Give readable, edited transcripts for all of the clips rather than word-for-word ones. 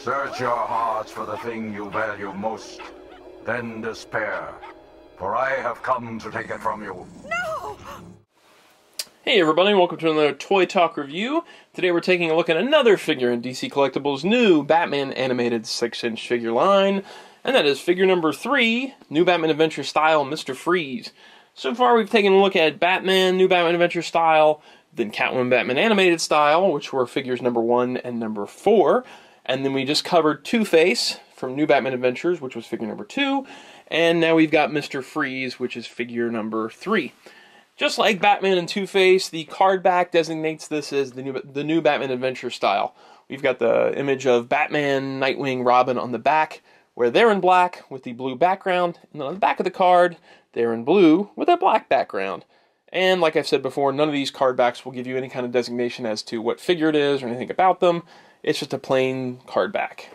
Search your hearts for the thing you value most, then despair, for I have come to take it from you. No! Hey everybody, welcome to another Toy Talk review. Today we're taking a look at another figure in DC Collectibles' new Batman animated 6-inch figure line, and that is figure number 3, New Batman Adventure Style, Mr. Freeze. So far we've taken a look at Batman, New Batman Adventure Style, then Catwoman Batman Animated Style, which were figures number 1 and number 4, and then we just covered Two-Face from New Batman Adventures, which was figure number 2, and now we've got Mr. Freeze, which is figure number 3. Just like Batman and Two-Face, the card back designates this as the new Batman Adventure Style. We've got the image of Batman, Nightwing, Robin on the back, where they're in black with the blue background, and then on the back of the card, they're in blue with a black background. And like I've said before, none of these card backs will give you any kind of designation as to what figure it is or anything about them. It's just a plain card back.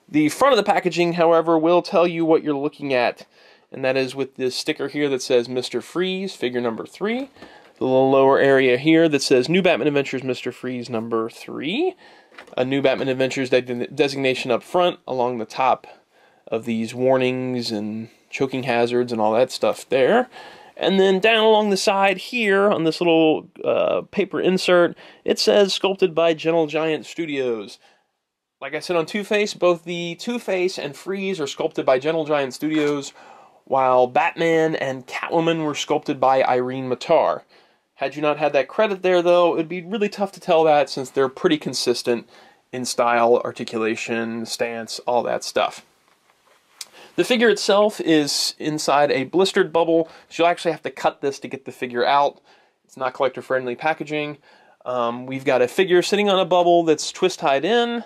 The front of the packaging, however, will tell you what you're looking at, and that is with this sticker here that says Mr. Freeze, figure number 3. The little lower area here that says New Batman Adventures Mr. Freeze number 3. A New Batman Adventures designation up front along the top of these warnings and choking hazards and all that stuff there. And then down along the side here on this little paper insert, it says sculpted by Gentle Giant Studios. Like I said on Two-Face, both the Two-Face and Freeze are sculpted by Gentle Giant Studios, while Batman and Catwoman were sculpted by Irene Matar. Had you not had that credit there, though, it would be really tough to tell that since they're pretty consistent in style, articulation, stance, all that stuff. The figure itself is inside a blistered bubble, so you'll actually have to cut this to get the figure out. It's not collector-friendly packaging. We've got a figure sitting on a bubble that's twist-tied in,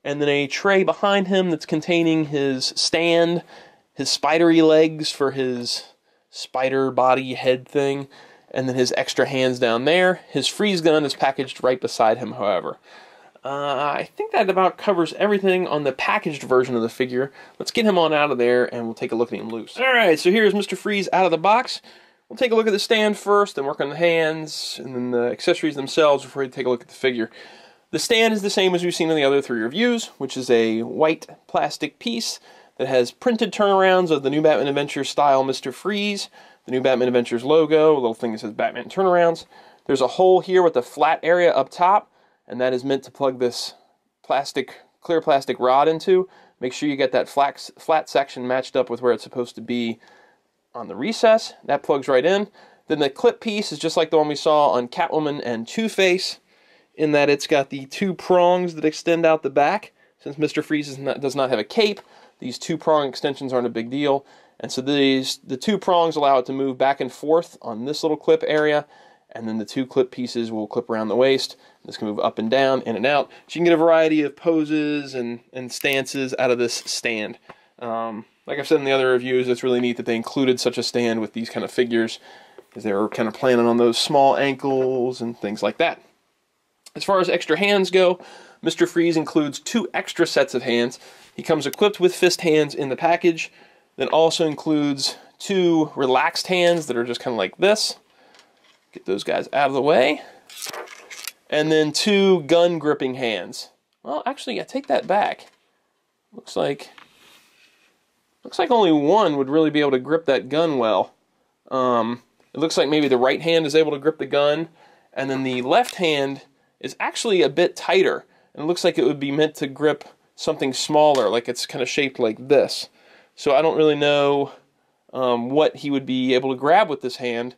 and then a tray behind him that's containing his stand, his spidery legs for his spider body head thing, and then his extra hands down there. His freeze gun is packaged right beside him, however. I think that about covers everything on the packaged version of the figure. Let's get him on out of there, and we'll take a look at him loose. Alright, so here's Mr. Freeze out of the box. We'll take a look at the stand first, then work on the hands, and then the accessories themselves before we take a look at the figure. The stand is the same as we've seen in the other 3 reviews, which is a white plastic piece that has printed turnarounds of the New Batman Adventures Style Mr. Freeze, the New Batman Adventures logo, a little thing that says Batman Turnarounds. There's a hole here with a flat area up top, and that is meant to plug this clear plastic rod into. Make sure you get that flat section matched up with where it's supposed to be on the recess. That plugs right in. Then the clip piece is just like the one we saw on Catwoman and Two-Face, in that it's got the 2 prongs that extend out the back. Since Mr. Freeze does not have a cape, these 2 prong extensions aren't a big deal. And so the 2 prongs allow it to move back and forth on this little clip area, and then the 2 clip pieces will clip around the waist. This can move up and down, in and out. So you can get a variety of poses and stances out of this stand. Like I've said in the other reviews, it's really neat that they included such a stand with these kind of figures, because they were kind of planning on those small ankles and things like that. As far as extra hands go, Mr. Freeze includes 2 extra sets of hands. He comes equipped with fist hands in the package, then also includes 2 relaxed hands that are just kind of like this. Get those guys out of the way. And then 2 gun gripping hands. Well, actually, I take that back. Looks like only one would really be able to grip that gun well. It looks like maybe the right hand is able to grip the gun, and then the left hand is actually a bit tighter. And it looks like it would be meant to grip something smaller, like it's kind of shaped like this. So I don't really know what he would be able to grab with this hand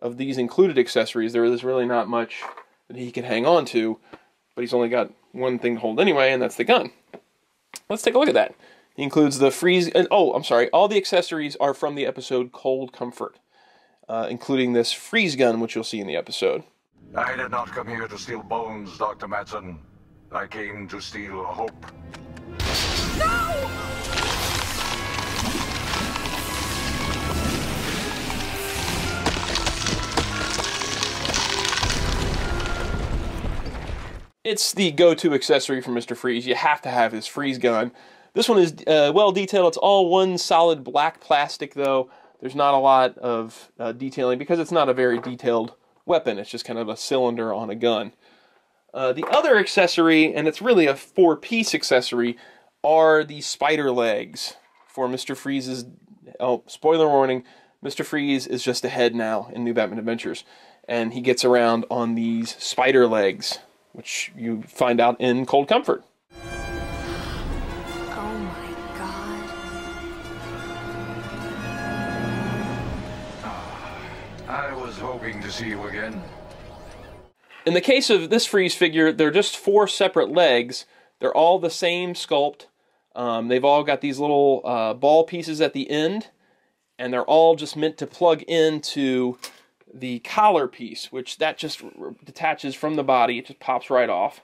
of these included accessories. There is really not much that he can hang on to, but he's only got one thing to hold anyway, and that's the gun. Let's take a look at that. He includes the freeze, all the accessories are from the episode Cold Comfort, including this freeze gun, which you'll see in the episode. I did not come here to steal bones, Dr. Madsen. I came to steal hope. No! It's the go-to accessory for Mr. Freeze. You have to have his freeze gun. This one is well detailed. It's all one solid black plastic, though. There's not a lot of detailing because it's not a very detailed weapon. It's just kind of a cylinder on a gun. The other accessory, and it's really a 4-piece accessory, are the spider legs for Mr. Freeze's... Oh, spoiler warning, Mr. Freeze is just a head now in New Batman Adventures, and he gets around on these spider legs, which you find out in Cold Comfort. Oh my God. I was hoping to see you again. In the case of this Freeze figure, they're just 4 separate legs. They're all the same sculpt. They've all got these little ball pieces at the end, and they're all just meant to plug into the collar piece, which that just detaches from the body. It just pops right off.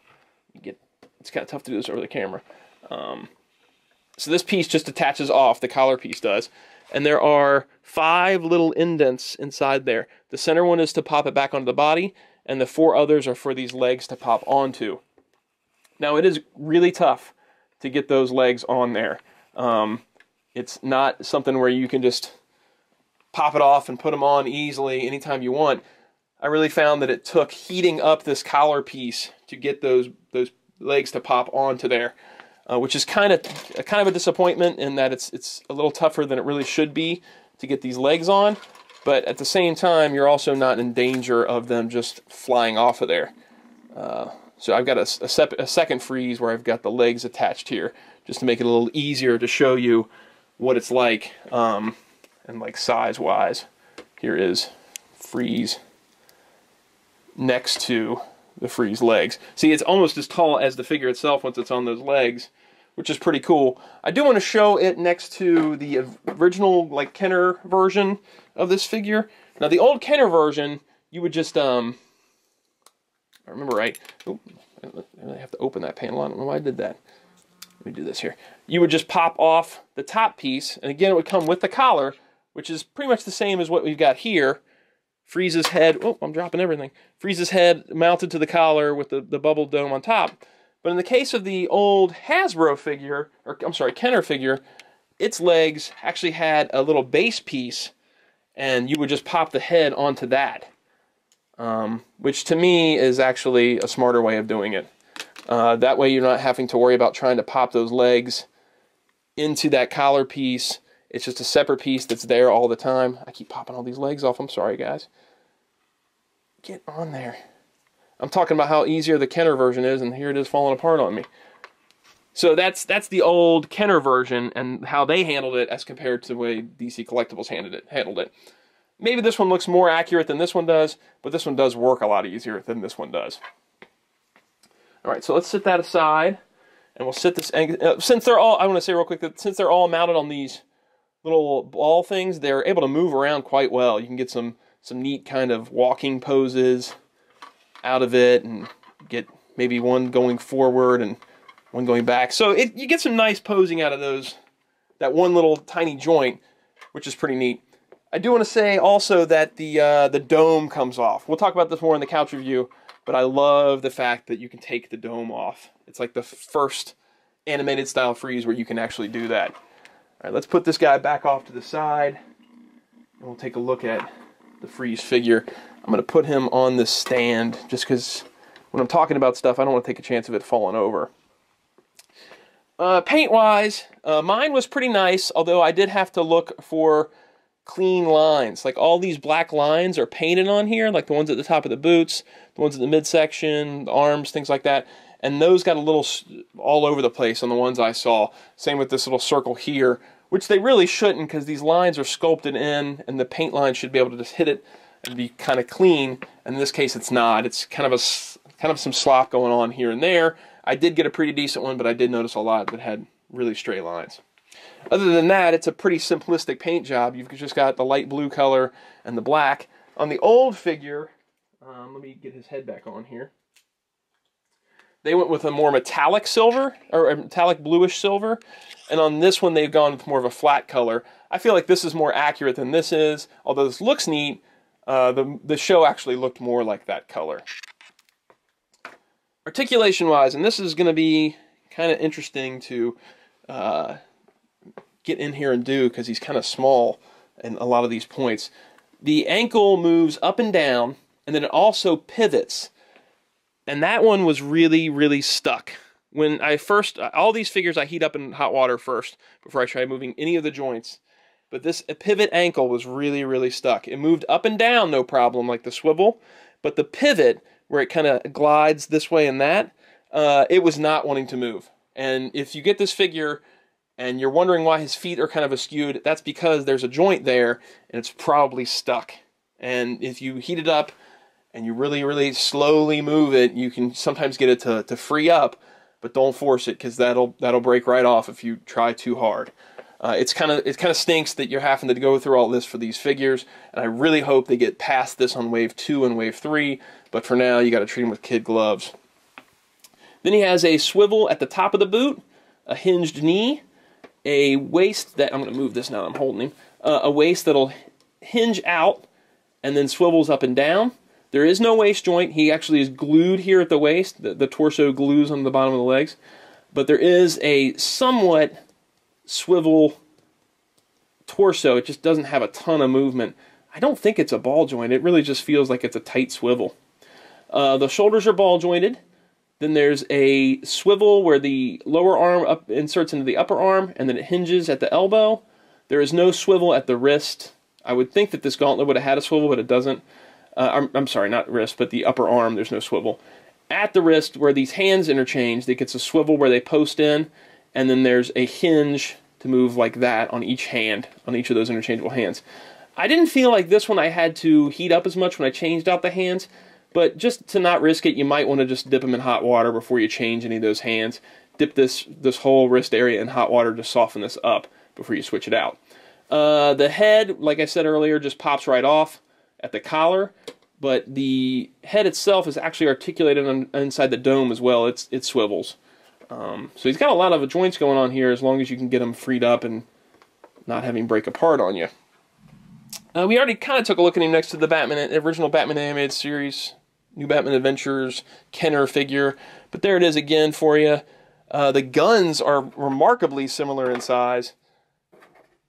It's kind of tough to do this over the camera. So this piece just attaches off, the collar piece does. And there are 5 little indents inside there. The center one is to pop it back onto the body, and the 4 others are for these legs to pop onto. Now, it is really tough to get those legs on there. It's not something where you can just pop it off and put them on easily anytime you want. I really found that it took heating up this collar piece to get those legs to pop onto there, which is kind of a disappointment in that it's a little tougher than it really should be to get these legs on. But at the same time, you're also not in danger of them just flying off of there. So I've got a second Freeze where I've got the legs attached here, just to make it a little easier to show you what it's like, and like size-wise. Here is Freeze next to the Freeze legs. See, it's almost as tall as the figure itself once it's on those legs, which is pretty cool. I do want to show it next to the original, like, Kenner version of this figure. Now, the old Kenner version, you would just, I remember right. Oh, I have to open that panel. I don't know why I did that. Let me do this here. You would just pop off the top piece, and again, it would come with the collar, which is pretty much the same as what we've got here. Freeze's head, oh, I'm dropping everything. Freeze's head mounted to the collar with the bubble dome on top. But in the case of the old Hasbro figure, or I'm sorry, Kenner figure, its legs actually had a little base piece, and you would just pop the head onto that. Which to me is actually a smarter way of doing it. That way you're not having to worry about trying to pop those legs into that collar piece. It's just a separate piece that's there all the time. I keep popping all these legs off. I'm sorry, guys. Get on there. I'm talking about how easier the Kenner version is, and here it is falling apart on me. So that's the old Kenner version and how they handled it as compared to the way DC Collectibles handled it. Maybe this one looks more accurate than this one does, but this one does work a lot easier than this one does. All right, so let's set that aside, and we'll set this. Since they're all, I want to say real quick that since they're all mounted on these little ball things, they're able to move around quite well. You can get some neat kind of walking poses out of it, and get maybe one going forward and one going back. So you get some nice posing out of that one little tiny joint, which is pretty neat. I do want to say also that the dome comes off. We'll talk about this more in the couch review, but I love the fact that you can take the dome off. It's like the first animated style Freeze where you can actually do that. All right, let's put this guy back off to the side, and we'll take a look at the Freeze figure. I'm going to put him on this stand just because when I'm talking about stuff, I don't want to take a chance of it falling over. Paint-wise, mine was pretty nice, although I did have to look for clean lines. Like all these black lines are painted on here, like the ones at the top of the boots, the ones at the midsection, the arms, things like that. And those got a little all over the place on the ones I saw. Same with this little circle here, which they really shouldn't because these lines are sculpted in and the paint line should be able to just hit it and be kind of clean. And in this case, it's not. It's kind of some slop going on here and there. I did get a pretty decent one, but I did notice a lot that had really straight lines. Other than that, it's a pretty simplistic paint job. You've just got the light blue color and the black. On the old figure, let me get his head back on here. They went with a more metallic silver, or a metallic bluish silver. And on this one, they've gone with more of a flat color. I feel like this is more accurate than this is. Although this looks neat, the show actually looked more like that color. Articulation-wise, and this is going to be kind of interesting to get in here and do because he's kind of small in a lot of these points. The ankle moves up and down, and then it also pivots. And that one was really, really stuck. When I first, all these figures I heat up in hot water first before I try moving any of the joints. But this pivot ankle was really, really stuck. It moved up and down, no problem, like the swivel. But the pivot, where it kind of glides this way and that, it was not wanting to move. And if you get this figure and you're wondering why his feet are kind of askewed, that's because there's a joint there and it's probably stuck. And if you heat it up and you really, really slowly move it, you can sometimes get it to free up, but don't force it because that'll break right off if you try too hard. It kind of stinks that you're having to go through all this for these figures, and I really hope they get past this on Wave 2 and Wave 3, but for now you got to treat them with kid gloves. Then he has a swivel at the top of the boot, a hinged knee, a waist that, I'm going to move this now that I'm holding him, a waist that'll hinge out and then swivels up and down. There is no waist joint. He actually is glued here at the waist. The torso glues on the bottom of the legs. But there is a somewhat swivel torso. It just doesn't have a ton of movement. I don't think it's a ball joint. It really just feels like it's a tight swivel. The shoulders are ball jointed. Then there's a swivel where the lower arm inserts into the upper arm, and then it hinges at the elbow. There is no swivel at the wrist. I would think that this gauntlet would have had a swivel, but it doesn't. I'm sorry, not wrist, but the upper arm, there's no swivel. At the wrist, where these hands interchange, it gets a swivel where they post in, and then there's a hinge to move like that on each hand, on each of those interchangeable hands. I didn't feel like this one I had to heat up as much when I changed out the hands, but just to not risk it, you might want to just dip them in hot water before you change any of those hands. Dip this whole wrist area in hot water to soften this up before you switch it out. The head, like I said earlier, just pops right off at the collar, but the head itself is actually articulated inside the dome as well. It swivels. So he's got a lot of joints going on here as long as you can get them freed up and not having break apart on you. We already kind of took a look at him next to the original Batman Animated Series, New Batman Adventures, Kenner figure, but there it is again for you. The guns are remarkably similar in size.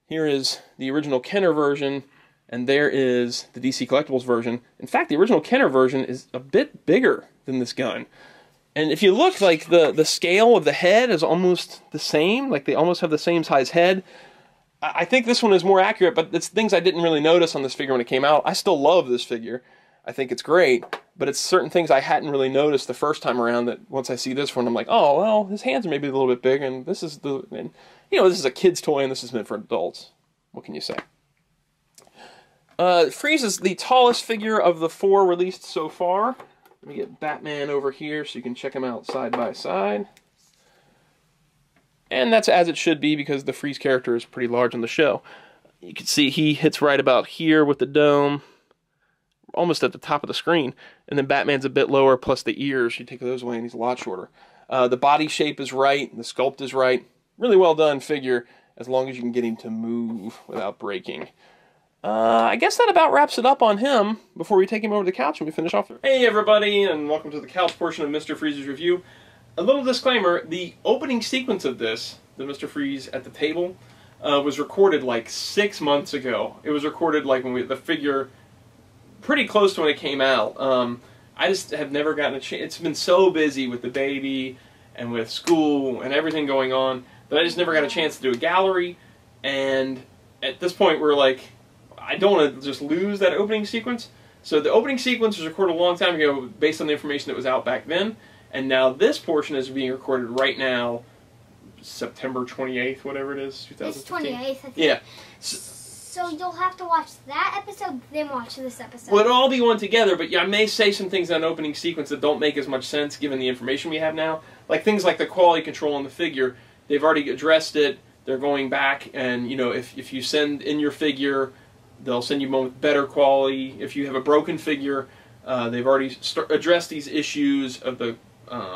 Here is the original Kenner version, and there is the DC Collectibles version. In fact, the original Kenner version is a bit bigger than this gun. And if you look, like, the scale of the head is almost the same. Like, they almost have the same size head. I think this one is more accurate, but it's things I didn't really notice on this figure when it came out. I still love this figure. I think it's great, but it's certain things I hadn't really noticed the first time around that once I see this one, I'm like, oh, well, his hands are maybe a little bit big, and this is this is a kid's toy, and this is meant for adults. What can you say? Freeze is the tallest figure of the 4 released so far. Let me get Batman over here so you can check them out side by side. And that's as it should be because the Freeze character is pretty large on the show. You can see he hits right about here with the dome, almost at the top of the screen. And then Batman's a bit lower, plus the ears. You take those away and he's a lot shorter. The body shape is right, the sculpt is right. Really well done figure, as long as you can get him to move without breaking. I guess that about wraps it up on him before we take him over to the couch and we finish off. Hey everybody, and welcome to the couch portion of Mr. Freeze's review. A little disclaimer, the opening sequence of this, the Mr. Freeze at the table, was recorded like 6 months ago. It was recorded like when the figure, pretty close to when it came out. I just have never gotten a chance. It's been so busy with the baby and with school and everything going on that I just never got a chance to do a gallery. And at this point we're like, I don't want to just lose that opening sequence. So the opening sequence was recorded a long time ago based on the information that was out back then. And now this portion is being recorded right now, September 28th, whatever it is, 2015. It's 28th, I think. Yeah. So you'll have to watch that episode, then watch this episode. Well, it'll all be one together, but yeah, I may say some things on opening sequence that don't make as much sense given the information we have now. Like things like the quality control on the figure, they've already addressed it. They're going back and, you know, if you send in your figure, they'll send you one with better quality. If you have a broken figure, they've already addressed these issues of the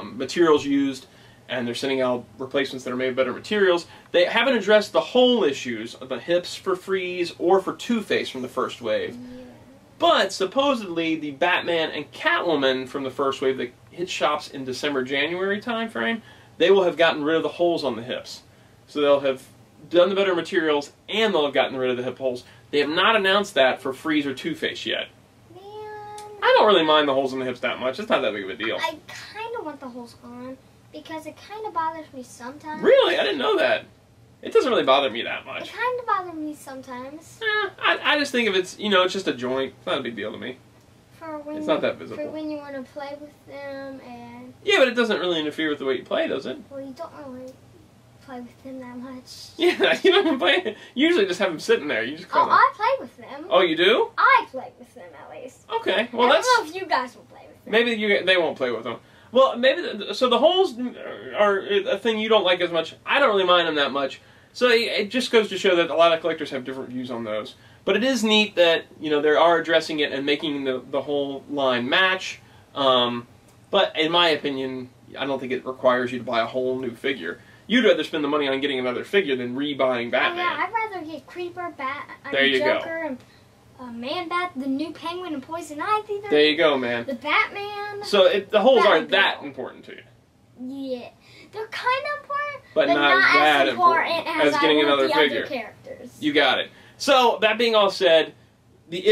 materials used, and they're sending out replacements that are made of better materials. They haven't addressed the whole issues of the hips for Freeze or for Two-Face from the first wave. Yeah. But supposedly the Batman and Catwoman from the first wave that hit shops in December-January timeframe, they will have gotten rid of the holes on the hips. So they'll have done the better materials and they'll have gotten rid of the hip holes. They have not announced that for Freeze or Two-Face yet. I don't really mind the holes in the hips that much. It's not that big of a deal. I kind of want the holes on because it kind of bothers me sometimes. Really? I didn't know that. It doesn't really bother me that much. It kind of bothers me sometimes. I just think of it's, it's just a joint. It's not a big deal to me. It's not that visible. For when you want to play with them and... Yeah, but it doesn't really interfere with the way you play, does it? Well, you don't really play with them that much. Yeah, you don't play. You usually just have them sitting there. You just Oh, I play with them. Oh, you do? I play with them at least. Okay, well I don't know if you guys will play with them. Maybe they won't play with them. Well, maybe so. The holes are a thing you don't like as much. I don't really mind them that much. So it just goes to show that a lot of collectors have different views on those. But it is neat that they are addressing it and making the whole line match. But in my opinion, I don't think it requires you to buy a whole new figure. You'd rather spend the money on getting another figure than rebuying Batman. Oh yeah, I'd rather get Creeper, There you Joker, and Man-Bat, the new Penguin, and Poison Ivy. There you go, man. The Batman. So the holes aren't that important to you. Yeah, they're kind of important, but not that as important as getting another figure. Other characters. You got it. So that being all said, the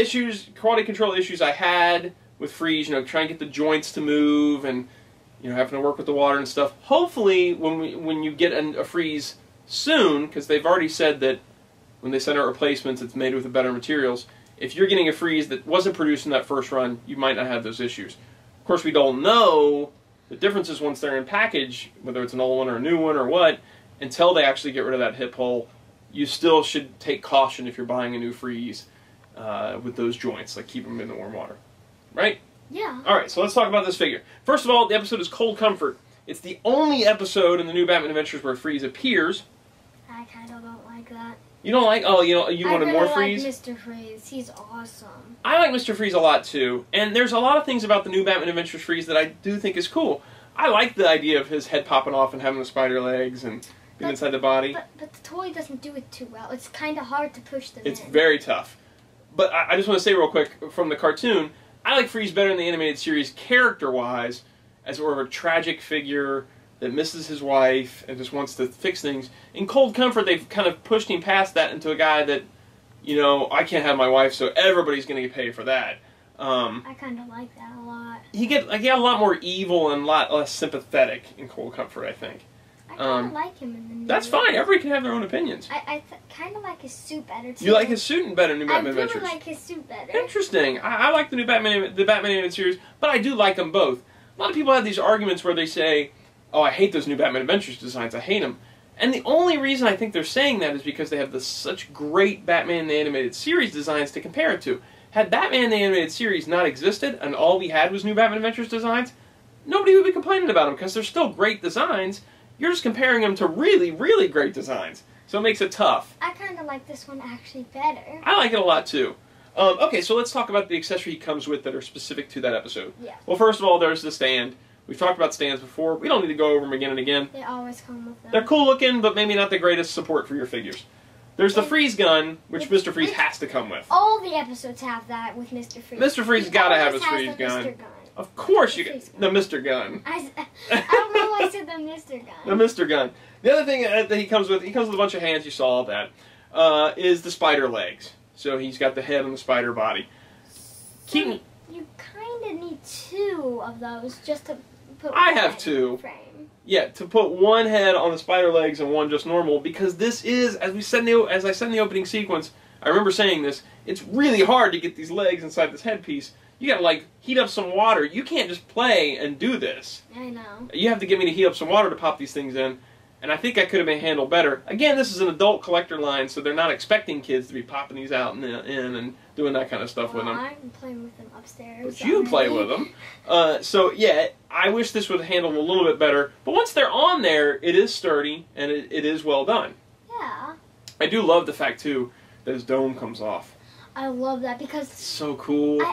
quality control issues I had with Freeze, trying to get the joints to move and having to work with the water and stuff. Hopefully, when you get a Freeze soon, because they've already said that when they send out replacements, it's made with better materials. If you're getting a Freeze that wasn't produced in that first run, you might not have those issues. Of course, we don't know the differences once they're in package, whether it's an old one or a new one or what, until they actually get rid of that hip hole. You still should take caution if you're buying a new Freeze with those joints, like keep them in the warm water. Right? Yeah. Alright, so let's talk about this figure. First of all, the episode is Cold Comfort. It's the only episode in the new Batman Adventures where Freeze appears. I kind of don't like that. You don't like? Oh, you wanted more Freeze? I like Mr. Freeze. He's awesome. I like Mr. Freeze a lot, too. And there's a lot of things about the new Batman Adventures Freeze that I do think is cool. I like the idea of his head popping off and having the spider legs and being inside the body. But the toy doesn't do it too well. It's kind of hard to push them It's very tough. But I just want to say real quick, from the cartoon, I like Freeze better in the animated series character-wise, as sort of a tragic figure that misses his wife and just wants to fix things. In Cold Comfort, they've kind of pushed him past that into a guy that, I can't have my wife, so everybody's going to get paid for that. I kind of like that a lot. He got a lot more evil and a lot less sympathetic in Cold Comfort, I think. I kind of like him in the new. That's fine. Everybody can have their own opinions. I kind of like his suit better, too. You like his suit better in New Batman Adventures? I really like his suit better. Interesting. I like the new Batman animated series, but I do like them both. A lot of people have these arguments where they say, oh, I hate those new Batman Adventures designs. I hate them. And the only reason I think they're saying that is because they have such great Batman the Animated Series designs to compare it to. Had Batman the Animated Series not existed and all we had was new Batman Adventures designs, nobody would be complaining about them because they're still great designs. You're just comparing them to really, really great designs. So it makes it tough. I kind of like this one actually better. I like it a lot too. Okay, so let's talk about the accessory he comes with that are specific to that episode. Yeah. Well, first of all, there's the stand. We've talked about stands before. We don't need to go over them again and again. They always come with them. They're cool looking, but maybe not the greatest support for your figures. There's the freeze gun, which Mr. Freeze has to come with. All the episodes have that with Mr. Freeze. Mr. Freeze's got to have his freeze gun. Mr. Gun. Of course you get the Mr. Gun. I don't know why I said the Mr. Gun. The Mr. Gun. The other thing that he comes with a bunch of hands, you saw all that, is the spider legs. So he's got the head and the spider body. So you kind of need two of those just to put I have two. Frame. Yeah, to put one head on the spider legs and one just normal, because this is, as I said in the opening sequence, I remember saying this, it's really hard to get these legs inside this headpiece. You gotta, like, heat up some water. You can't just play and do this. I know. You have to get me to heat up some water to pop these things in, and I think I could have been handled better. Again, this is an adult collector line, so they're not expecting kids to be popping these out in and doing that kind of stuff with them. I'm playing with them upstairs. But you play with them. So, yeah, I wish this would handle them a little bit better. But once they're on there, it is sturdy, and it is well done. Yeah. I do love the fact, too, that his dome comes off. I love that because... It's so cool. You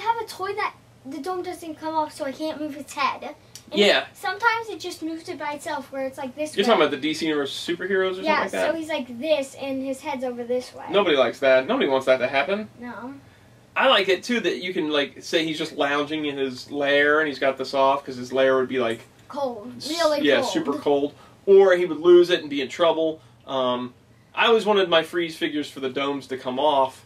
have a toy that the dome doesn't come off, so I can't move its head. And yeah. Sometimes it just moves it by itself, where it's like this You're talking about the DC Universe superheroes or something like that? Yeah, so he's like this, and his head's over this way. Nobody likes that. Nobody wants that to happen. No. I like it, too, that you can, like, say he's just lounging in his lair, and he's got this off, because his lair would be, like... Cold. Really cold. Yeah, super cold. Or he would lose it and be in trouble. I always wanted my freeze figures for the domes to come off.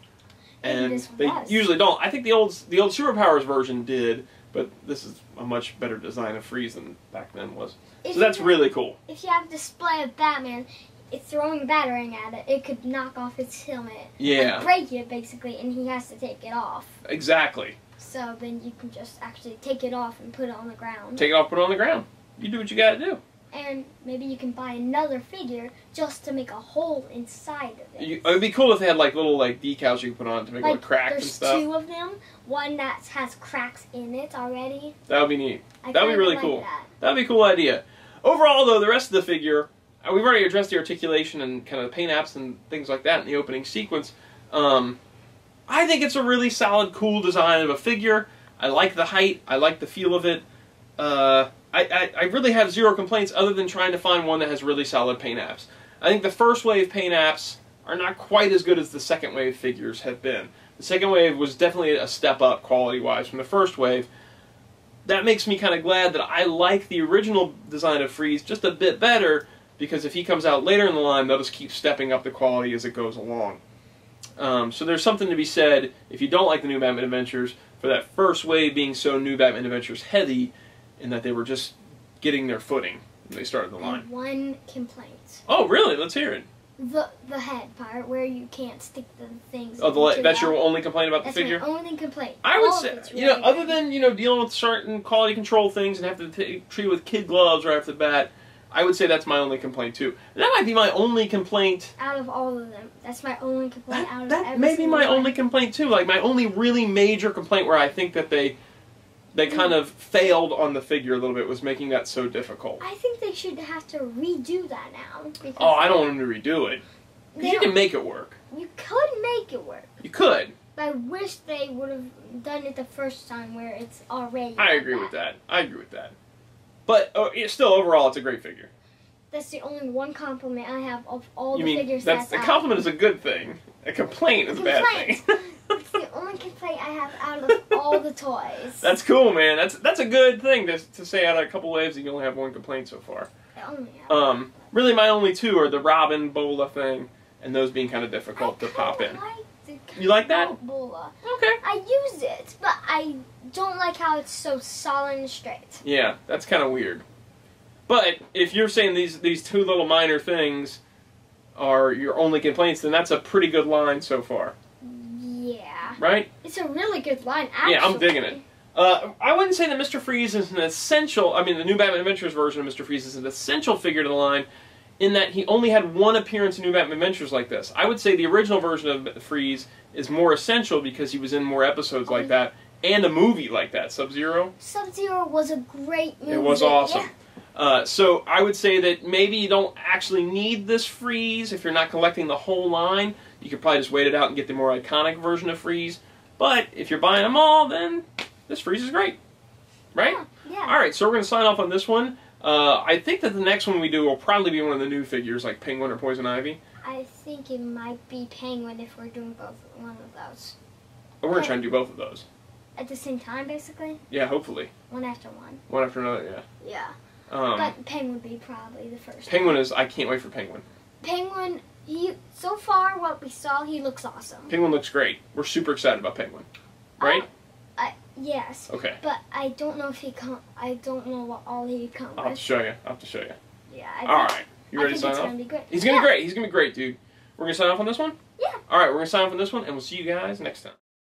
and this they was. usually don't. I think the old Superpowers version did, but this is a much better design of Freeze than back then was. So that's really cool. If you have a display of Batman, it's throwing a batarang at it. It could knock off his helmet. Yeah. And break it, basically, and he has to take it off. Exactly. So then you can just actually take it off and put it on the ground. Take it off, put it on the ground. You do what you gotta do. And maybe you can buy another figure just to make a hole inside of it. It would be cool if they had like little decals you could put on it to make it cracked and stuff. There's 2 of them. One that has cracks in it already. That would be neat. That would be really cool. That would be a cool idea. Overall, though, the rest of the figure, we've already addressed the articulation and kind of the paint apps and things like that in the opening sequence. I think it's a really solid, cool design of a figure. I like the height. I like the feel of it. I really have 0 complaints other than trying to find one that has really solid paint apps. I think the first wave paint apps are not quite as good as the second wave figures have been. The second wave was definitely a step up quality-wise from the first wave. That makes me kind of glad that I like the original design of Freeze just a bit better, because if he comes out later in the line, they'll just keep stepping up the quality as it goes along. So there's something to be said, if you don't like the New Batman Adventures, for that first wave being so New Batman Adventures heavy, in that they were just getting their footing when they started the line. And one complaint. Oh, really? Let's hear it. The head part, where you can't stick the things. Oh, that's your only complaint about the figure? That's my only complaint. I would say, really other than dealing with certain quality control things and have to treat with kid gloves right off the bat, I would say that's my only complaint too. And that might be my only complaint. Out of all of them, that's my only complaint. That may be my only complaint too. Like my only really major complaint where I think that they kind of failed on the figure a little bit was making that so difficult. I think they should have to redo that now. Oh, I don't want them to redo it. Because you can make it work. You could make it work. You could. But I wish they would have done it the first time where it's already. I agree with that. I agree with that. But still, overall, it's a great figure. That's the only one compliment I have of all the You figures. mean a compliment is a good thing. A complaint is a bad thing. It's the only complaint I have out of all the toys. That's cool, man. That's a good thing to say out of a couple waves. You only have one complaint so far. I only have really, my only 2 are the Robin Bola thing, and those being kind of difficult to pop in. You like that? Bola. Okay. I use it, but I don't like how it's so solid and straight. Yeah, that's kind of weird. But if you're saying these 2 little minor things are your only complaints, then that's a pretty good line so far. Yeah. Right? It's a really good line, actually. Yeah, I'm digging it. I wouldn't say that Mr. Freeze is an essential, the New Batman Adventures version of Mr. Freeze is an essential figure to the line, in that he only had one appearance in New Batman Adventures like this. I would say the original version of Freeze is more essential because he was in more episodes like that, and a movie like that, Sub-Zero. Sub-Zero was a great movie. It was awesome. Yeah. So I would say that maybe you don't actually need this Freeze if you're not collecting the whole line. You could probably just wait it out and get the more iconic version of Freeze. But if you're buying them all, then this Freeze is great. Right? Yeah. Alright, so we're going to sign off on this one. I think that the next one we do will probably be one of the new figures, like Penguin or Poison Ivy. I think it might be Penguin if we're doing one of those. We're going to try and do both of those. At the same time, basically? Yeah, hopefully. One after one. One after another, yeah. Yeah. But Penguin would be probably the first. Penguin is, I can't wait for Penguin. Penguin, so far what we saw, he looks awesome. Penguin looks great. We're super excited about Penguin. Right? Yes. Okay. But I don't know if I don't know what all he comes with. I'll have to show you. I'll have to show you. Yeah. Alright. You ready to sign off? Gonna be great. He's going to be great. He's going to be great, dude. We're going to sign off on this one? Yeah. Alright, we're going to sign off on this one, and we'll see you guys next time.